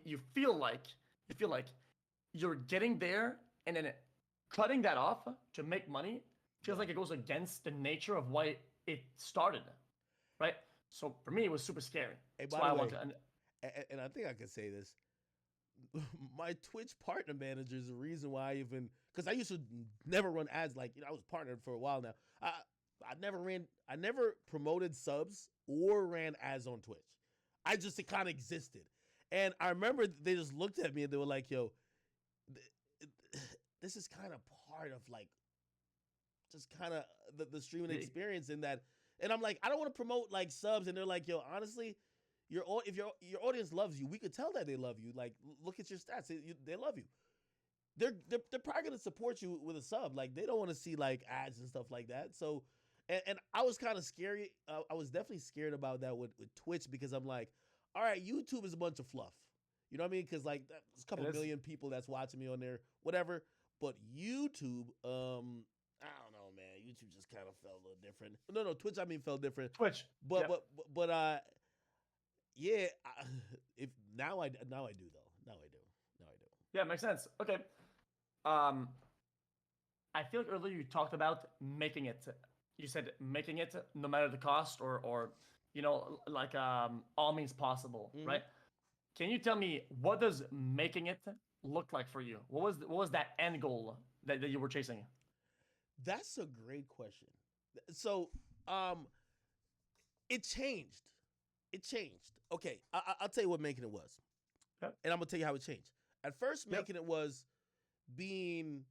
you feel like you're getting there, and then cutting that off to make money feels like it goes against the nature of why it started, right? So for me, it was super scary. Hey, That's by why the I want way, to. and I think I could say this. My Twitch partner manager is the reason why I even, because I used to never run ads. Like, I was partnered for a while now. I never promoted subs or ran ads on Twitch. It kind of existed. And I remember they just looked at me and they were like, yo, this is kind of part of like just kind of the streaming experience in that. And I'm like, I don't want to promote like subs. And they're like, yo, honestly, if your audience loves you, we could tell that they love you. Like, look at your stats; they love you. They're probably gonna support you with a sub. Like, they don't want to see like ads and stuff like that. So, and I was kind of scary. I was definitely scared about that with Twitch, because I'm like, all right, YouTube is a bunch of fluff. You know what I mean? Because like there's a couple million people that's watching me on there, whatever. But YouTube, I don't know, man. YouTube just kind of felt a little different. No, Twitch, I mean, felt different. Twitch. But Yep. yeah, if now I do though. Now I do. Yeah, makes sense. Okay. Um, I feel like earlier you talked about making it. You said making it no matter the cost, or like all means possible, Mm-hmm. right? Can you tell me what does making it look like for you? What was that end goal that you were chasing? That's a great question. So, it changed. It changed. Okay, I'll tell you what making it was, Yep. and I'm gonna tell you how it changed. At first, Yep. making it was being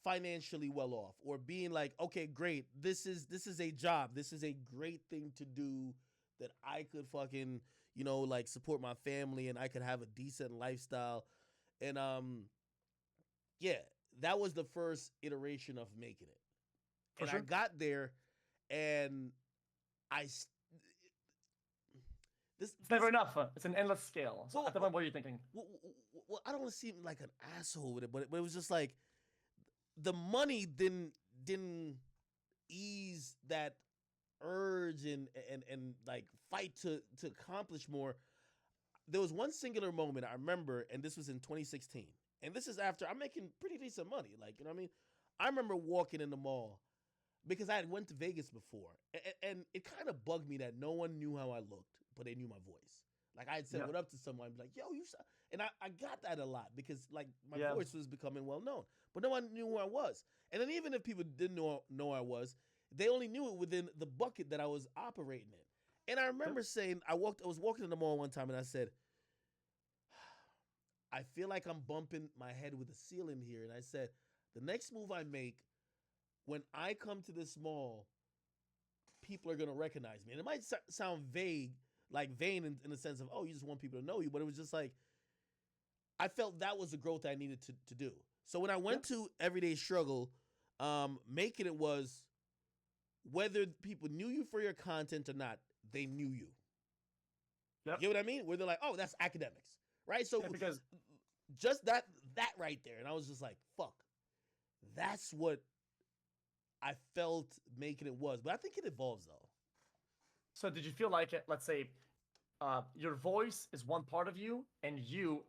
financially well off, or being like, okay, great, this is a job, this is a great thing to do, that I could fucking, like, support my family, and I could have a decent lifestyle. And yeah, that was the first iteration of making it. For And I sure. got there, and I It's never enough. It's an endless scale. So at well, the moment, what are you thinking? I don't want to seem like an asshole with it, but it was just like the money didn't ease that urge and like fight to accomplish more. There was one singular moment I remember, and this was in 2016. And this is after I'm making pretty decent money. Like, you know what I mean? I remember walking in the mall because I had went to Vegas before, and it kind of bugged me that no one knew how I looked, but they knew my voice. Like, I had said Yeah. what up to someone, I'd be like, "Yo, and I got that a lot because like my Yeah. voice was becoming well known, but no one knew who I was. And then even if people didn't know I was, they only knew it within the bucket that I was operating in. And I Yep. remember saying, I was walking in the mall one time, and I said, I feel like I'm bumping my head with the ceiling here. And I said, the next move I make, when I come to this mall, people are gonna recognize me. And it might sound vague, like vain in the sense of, oh, you just want people to know you, but it was just like I felt that was the growth I needed to do. So when I went Yep. to Everyday Struggle, making it was, whether people knew you for your content or not, they knew you. You Yep. get what I mean? Where they're like, oh, that's academics, right? Yeah, So because just that right there, and I was just like, fuck, that's what I felt making it was. But I think it evolves though. so did you feel like it? Let's say, your voice is one part of you, and you,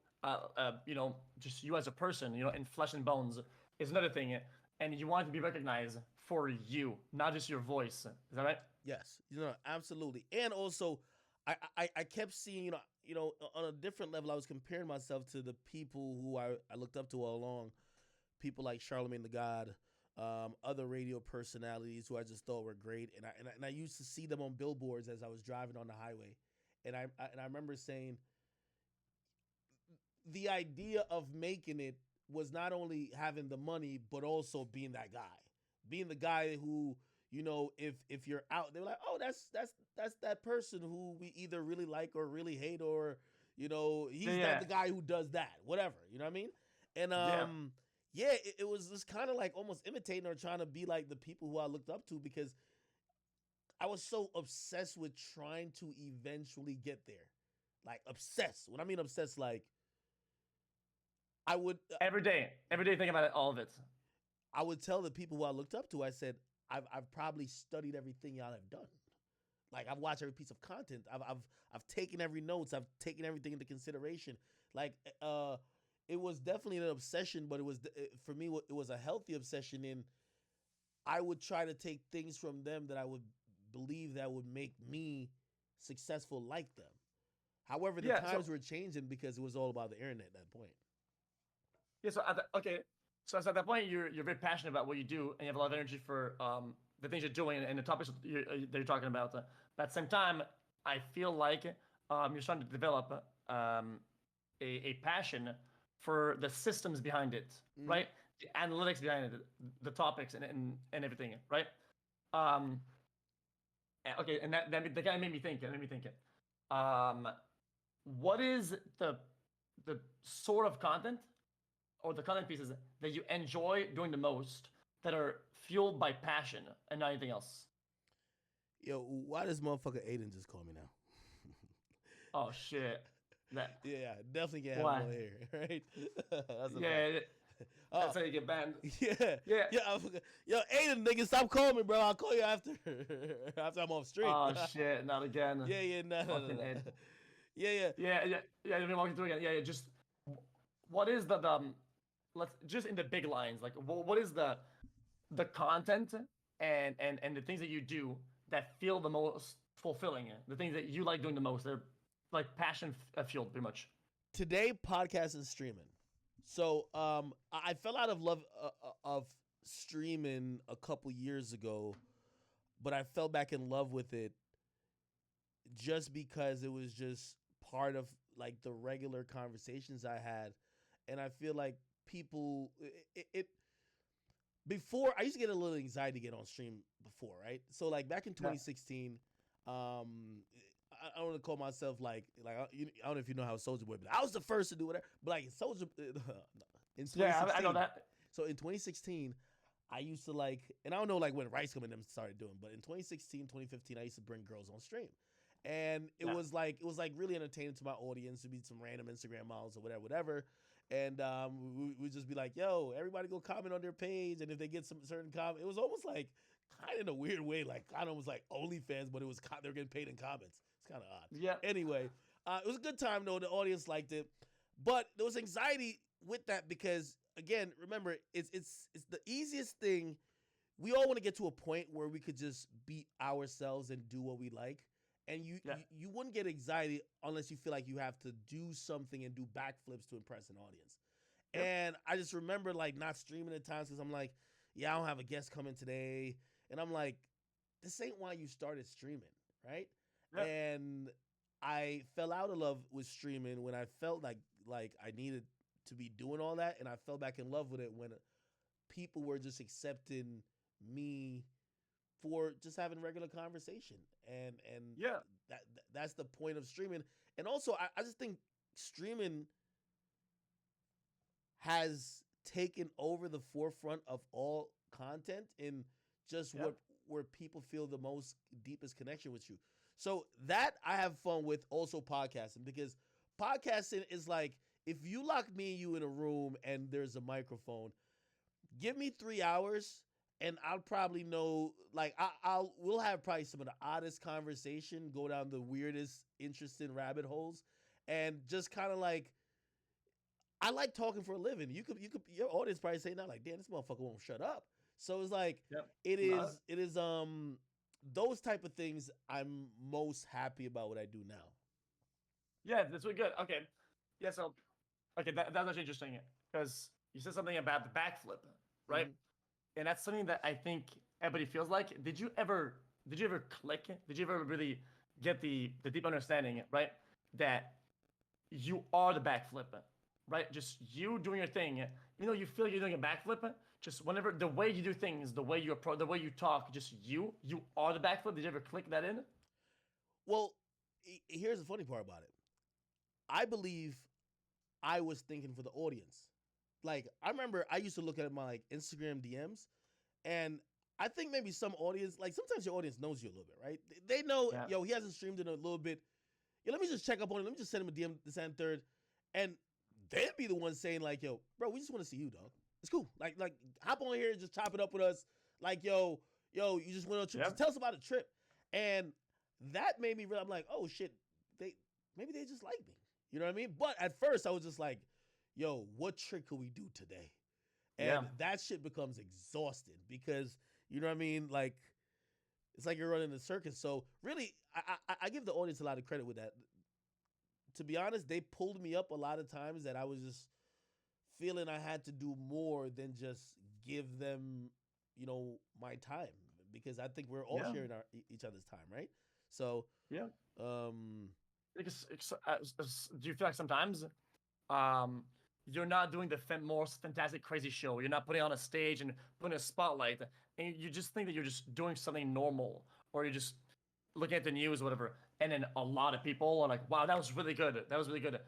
just you as a person, in flesh and bones, is another thing, and you want to be recognized for you, not just your voice. Is that right? Yes, absolutely. And also, I kept seeing, on a different level, I was comparing myself to the people who I looked up to all along, people like Charlemagne the God, other radio personalities who I just thought were great, and I used to see them on billboards as I was driving on the highway, and I remember saying, the idea of making it was not only having the money, but also being that guy, being the guy who, if you're out, they're like, oh, that's that person who we either really like or really hate, or Yeah. he's not the Yeah. guy who does that, whatever. You know what I mean? And Yeah. yeah, it was just kind of like almost imitating or trying to be like the people who I looked up to, because I was so obsessed with trying to eventually get there. Like, obsessed. When I mean obsessed, like, I would Every day, think about it, all of it. I would tell the people who I looked up to, I said, I've probably studied everything y'all have done. like I've watched every piece of content. I've taken every notes. I've taken everything into consideration. Like it was definitely an obsession, but it was for me it was a healthy obsession. In I would try to take things from them that I would believe that would make me successful like them. However, the Yeah. times were changing because it was all about the internet at that point. Yeah. So okay. So at that point, you're very passionate about what you do, and you have a lot of energy for the things you're doing and the topics that you're talking about. But at the same time, I feel like you're starting to develop a passion for the systems behind it, right? The analytics behind it, the topics and everything, right? Um, okay, and that kind of made me think. It made me think. What is the sort of content or the content pieces that you enjoy doing the most that are fueled by passion and not anything else? Yo, why does motherfucker Aiden just call me now? Oh shit! That Yeah, definitely can't have why? him on here, right? That's a Yeah, fact. that's how you get banned. Yeah, Yeah. Yo, Aiden, nigga, stop calling me, bro. I'll call you after after I'm off stream. Oh shit! Not again. Yeah, no. Fucking Ed. Yeah. Yeah. Let me walk you through again. Yeah. Just what is the let's just in the big lines, like what is the content and the things that you do that feel the most fulfilling, the things that you like doing the most, they're like passion fueled pretty much. Today, podcast and streaming. So, I fell out of love of streaming a couple years ago, but I fell back in love with it just because it was just part of like the regular conversations I had, and I feel like people it before I used to get a little anxiety to get on stream before, right? So like back in 2016, I don't want to call myself like I don't know if you know how Soldier Boy, but I was the first to do whatever. But like Soldier in 2016, Yeah, I know that. So in 2016, I used to like, and I don't know like when Rice Gum and them started doing, but in 2016, 2015, I used to bring girls on stream. And it was like really entertaining to my audience to be some random Instagram models or whatever. And we just be like, yo, everybody go comment on their page. And if they get some certain comment, it was almost like kind of in a weird way, like kind of was like OnlyFans, but it was they were getting paid in comments. It's kind of odd. Yeah. Anyway, it was a good time though. The audience liked it, but there was anxiety with that because again, remember, it's the easiest thing. We all want to get to a point where we could just be ourselves and do what we like. And you wouldn't get anxiety unless you feel like you have to do something and do backflips to impress an audience. Yep. And I just remember like not streaming at times because I'm like, yeah, I don't have a guest coming today. And I'm like, this ain't why you started streaming, right? Yep. And I fell out of love with streaming when I felt like I needed to be doing all that. And I fell back in love with it when people were just accepting me for just having regular conversation, and yeah, that's the point of streaming. And also, I just think streaming has taken over the forefront of all content in just where people feel the most deepest connection with you. So that I have fun with also podcasting, because podcasting is like if you lock me and you in a room and there's a microphone, give me 3 hours. And I'll probably know, like, we'll have probably some of the oddest conversation, go down the weirdest, interesting rabbit holes, and just kind of like, I like talking for a living. You could, your audience probably say now, like, damn, this motherfucker won't shut up. So it's like, it is, those type of things I'm most happy about what I do now. Yeah, that's really good. Okay, yeah, so, okay, that's actually interesting because you said something about the backflip, right? Mm-hmm. And that's something that I think everybody feels like. Did you ever click? Did you ever really get the deep understanding, right? That you are the backflip, right? Just you doing your thing. Even though you feel you're doing a backflip, just whenever the way you do things, the way you approach, the way you talk, just you are the backflip. Did you ever click that in? Well, here's the funny part about it. I believe I was thinking for the audience. Like, I remember I used to look at my like Instagram DMs, and I think maybe some audience, like sometimes your audience knows you a little bit, right? They know, yo, he hasn't streamed in a little bit. Yo, let me just check up on him. Let me just send him a DM this and third. And they'd be the ones saying like, yo, bro, we just want to see you, dog. It's cool. Like hop on here and just chop it up with us. Like, yo, you just went on a trip. Just tell us about a trip. And that made me realize, I'm like, oh shit, maybe they just like me. You know what I mean? But at first I was just like, yo, what trick could we do today? And that shit becomes exhausting because, you know what I mean? Like, it's like you're running a circus. So really, I give the audience a lot of credit with that. To be honest, they pulled me up a lot of times that I was just feeling I had to do more than just give them, you know, my time, because I think we're all sharing each other's time, right? So do you feel like sometimes you're not doing the most fantastic, crazy show? You're not putting on a stage and putting a spotlight, and you just think that you're just doing something normal, or you're just looking at the news or whatever, and then a lot of people are like, wow, that was really good. That was really good.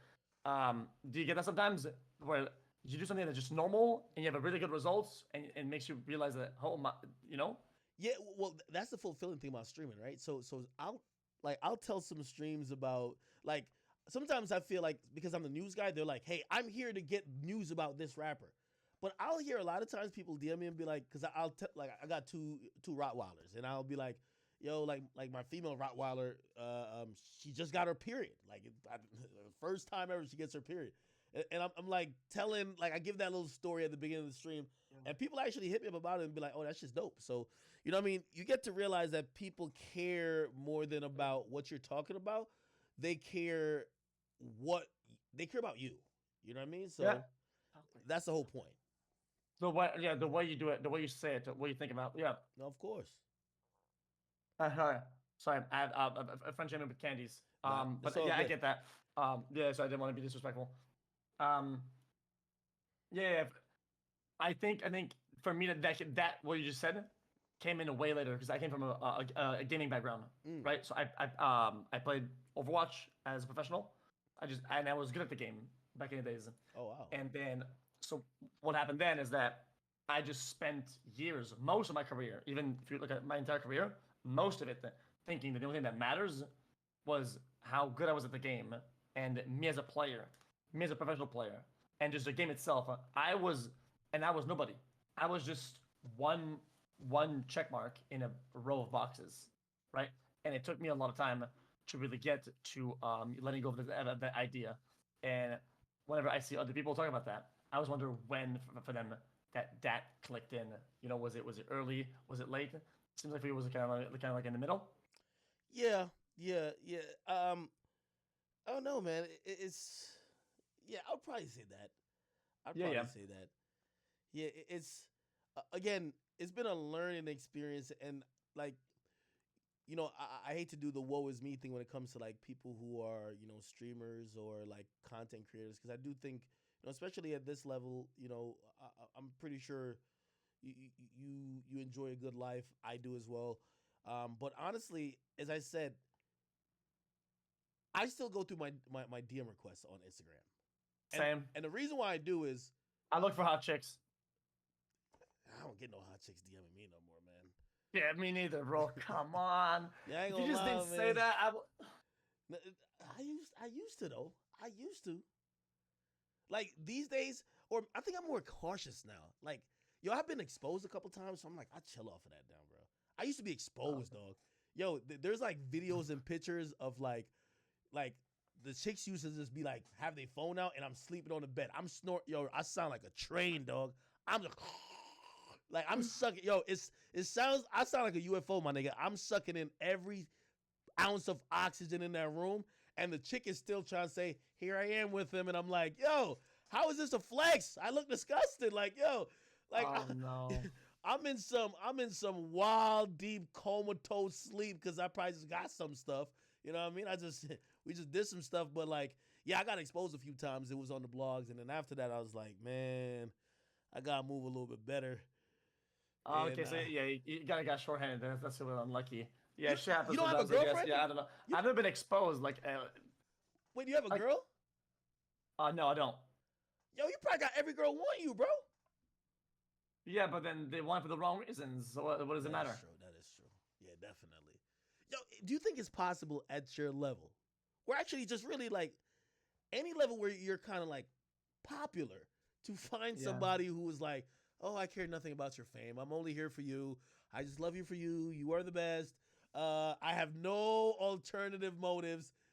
Do you get that sometimes where you do something that's just normal and you have a really good results, and it makes you realize that, oh my, you know? Yeah, well, that's the fulfilling thing about streaming, right? So I'll tell some streams about, like, sometimes I feel like because I'm the news guy, they're like, hey, I'm here to get news about this rapper. But I'll hear a lot of times people DM me and be like, because like I got two Rottweilers, and I'll be like, yo, like my female Rottweiler, she just got her period, like first time ever she gets her period, and I'm like telling, like, I give that little story at the beginning of the stream, and people actually hit me up about it and be like, oh, that's just dope. So, you know what I mean? You get to realize that people care more than about what you're talking about. They care about you. You know what I mean? So that's the whole point. The way you do it, the way you say it, the way you think about, No, of course. Sorry, I had a friend came in with candies. But yeah, I get that. So I didn't want to be disrespectful. I think for me that what you just said came in way later, because I came from a gaming background, right? So I played Overwatch as a professional. I was good at the game back in the days. Oh wow! And then so what happened then is that I just spent years, most of my career, even if you look at my entire career, most of it thinking that the only thing that matters was how good I was at the game, and me as a player, me as a professional player, and just the game itself. I was nobody. I was just one check mark in a row of boxes, right? And it took me a lot of time to really get to letting go of that idea. And whenever I see other people talking about that, I was wondering when for them that clicked in. You know, was it early? Was it late? Seems like it was kind of like in the middle. Yeah. I don't know, man. It's I'll probably say that. Say that. Yeah, it's again, it's been a learning experience, and like, you know, I hate to do the woe is me thing when it comes to like people who are, you know, streamers or like content creators, because I do think, you know, especially at this level, you know, I'm pretty sure you enjoy a good life. I do as well. But honestly, as I said, I still go through my DM requests on Instagram. Same. And the reason why I do is I look for hot chicks. I don't get no hot chicks DMing me no more, man. Yeah, me neither, bro. Come on. Yeah, I ain't if gonna you just lie, didn't man. say that, I used to though. I used to. Like these days, or I think I'm more cautious now. Like, yo, I've been exposed a couple times, so I'm like, I chill off of that down, bro. I used to be exposed, dog. Yo, there's like videos and pictures of like the chicks used to just be like, have their phone out, and I'm sleeping on the bed. I'm snorting, yo. I sound like a train, dog. I'm just like I'm sucking. Yo, I sound like a UFO, my nigga. I'm sucking in every ounce of oxygen in that room, and the chick is still trying to say, here I am with him, and I'm like, yo, how is this a flex? I look disgusted. Like, yo, like, no. I'm in some wild, deep, comatose sleep because I probably just got some stuff. You know what I mean? We just did some stuff, but like, yeah, I got exposed a few times. It was on the blogs, and then after that, I was like, man, I gotta move a little bit better. Okay, so yeah, you got shorthanded. That's a little unlucky. Yeah, shit happens. You don't have a girlfriend? Yeah, I don't know. I've never been exposed. Like, wait, do you have a girl? No, I don't. Yo, you probably got every girl want you, bro. Yeah, but then they want it for the wrong reasons. So what does it matter? That is true. Yeah, definitely. Yo, do you think it's possible at your level, or actually just really like any level where you're kind of like popular, to find somebody who is like, oh, I care nothing about your fame. I'm only here for you. I just love you for you. You are the best. I have no alternative motives